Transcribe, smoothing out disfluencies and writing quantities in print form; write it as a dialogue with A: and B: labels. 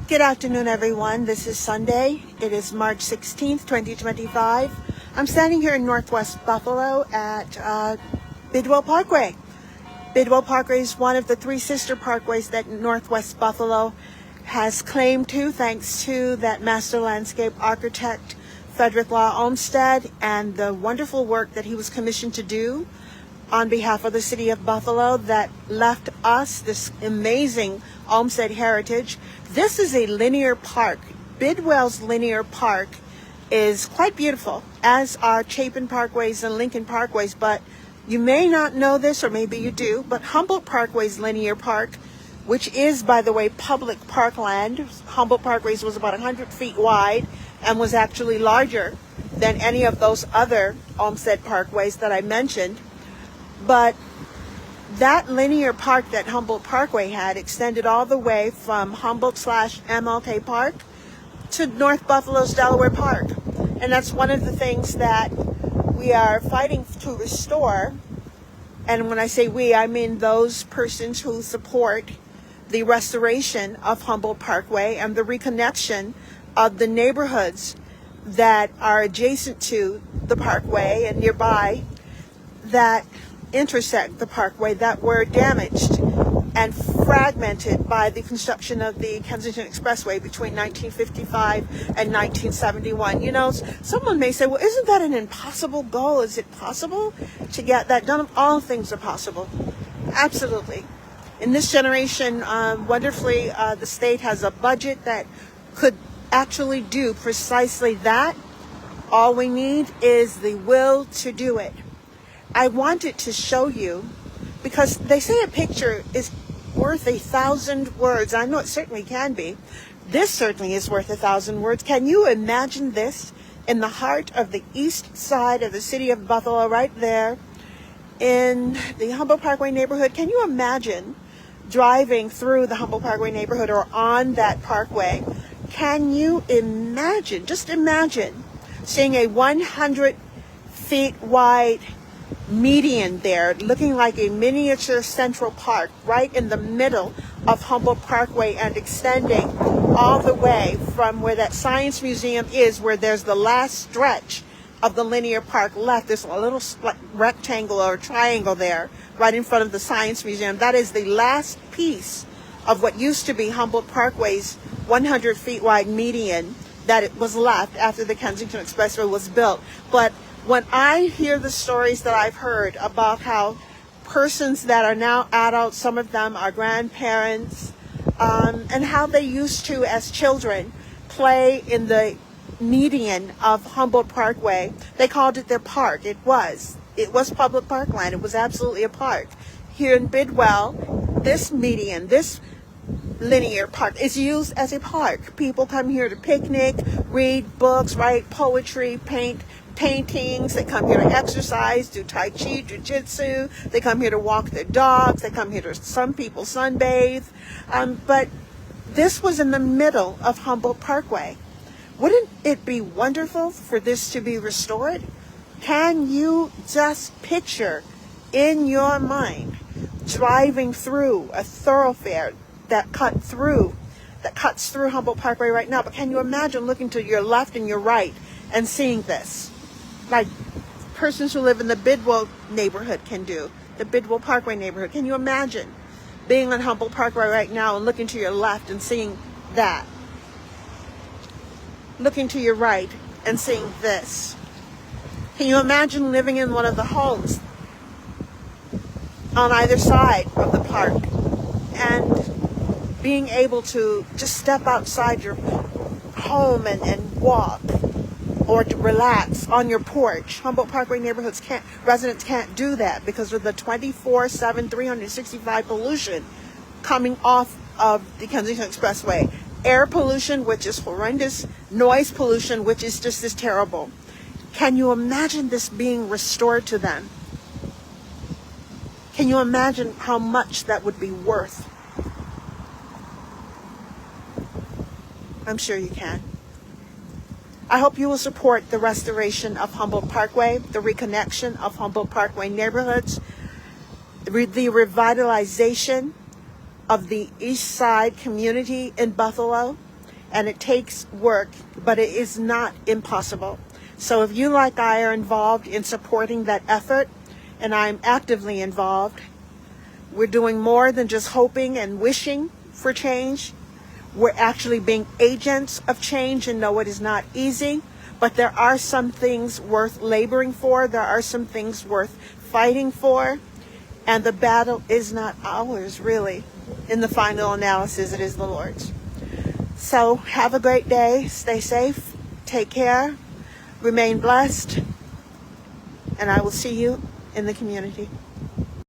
A: Good afternoon, everyone. This is Sunday. It is March 16th, 2025. I'm standing here in Northwest Buffalo at Bidwell Parkway. Bidwell Parkway is one of the three sister parkways that Northwest Buffalo has claimed to, thanks to that master landscape architect, Frederick Law Olmsted, and the wonderful work that he was commissioned to do on behalf of the city of Buffalo that left us this amazing Olmsted heritage. This is a linear park. Bidwell's linear park is quite beautiful, as are Chapin Parkways and Lincoln Parkways, but you may not know this, or maybe you do, but Humboldt Parkway's linear park, which is, by the way, public parkland. Humboldt Parkways was about 100 feet wide and was actually larger than any of those other Olmsted Parkways that I mentioned. But that linear park that Humboldt Parkway had extended all the way from Humboldt/MLK Park to North Buffalo's Delaware Park. And that's one of the things that we are fighting to restore. And when I say we, I mean those persons who support the restoration of Humboldt Parkway and the reconnection of the neighborhoods that are adjacent to the parkway and nearby that intersect the parkway, that were damaged and fragmented by the construction of the Kensington Expressway between 1955 and 1971. You know, someone may say, well, isn't that an impossible goal? Is it possible to get that done? All things are possible. Absolutely. In this generation, wonderfully, the state has a budget that could actually do precisely that. All we need is the will to do it. I wanted to show you, because they say a picture is worth 1,000 words. I know it certainly can be. This certainly is worth 1,000 words. Can you imagine this in the heart of the east side of the city of Buffalo, right there in the Humboldt Parkway neighborhood? Can you imagine driving through the Humboldt Parkway neighborhood or on that parkway? Can you imagine, just imagine, seeing a 100 feet wide median there, looking like a miniature Central Park right in the middle of Humboldt Parkway and extending all the way from where that Science Museum is, where there's the last stretch of the linear park left. There's a little rectangle or triangle there right in front of the Science Museum. That is the last piece of what used to be Humboldt Parkway's 100 feet wide median that it was left after the Kensington Expressway was built. But when I hear the stories that I've heard about how persons that are now adults, some of them are grandparents, and how they used to, as children, play in the median of Humboldt Parkway. They called it their park. It was public parkland. It was absolutely a park. Here in Bidwell, this median, this linear park is used as a park. People come here to picnic, read books, write poetry, paint paintings. They come here to exercise, do tai chi, jiu-jitsu. They come here to walk their dogs. They come here to, some people, sunbathe. But this was in the middle of Humboldt Parkway. Wouldn't it be wonderful for this to be restored? Can you just picture in your mind driving through a thoroughfare that cuts through Humboldt Parkway right now? But can you imagine looking to your left and your right and seeing this? Like persons who live in the Bidwell neighborhood can do, the Bidwell Parkway neighborhood. Can you imagine being on Humboldt Parkway right now and looking to your left and seeing that? Looking to your right and seeing this. Can you imagine living in one of the homes on either side of the park and being able to just step outside your home and walk, or to relax on your porch? Humboldt Parkway residents can't do that because of the 24/7, 365 pollution coming off of the Kensington Expressway. Air pollution, which is horrendous, noise pollution, which is just as terrible. Can you imagine this being restored to them? Can you imagine how much that would be worth? I'm sure you can. I hope you will support the restoration of Humboldt Parkway, the reconnection of Humboldt Parkway neighborhoods, the revitalization of the East Side community in Buffalo, and it takes work, but it is not impossible. So if you, like I, are involved in supporting that effort, and I'm actively involved, we're doing more than just hoping and wishing for change. We're actually being agents of change, and no, it is not easy, but there are some things worth laboring for. There are some things worth fighting for, and the battle is not ours, really. In the final analysis, it is the Lord's. So have a great day. Stay safe. Take care. Remain blessed. And I will see you in the community.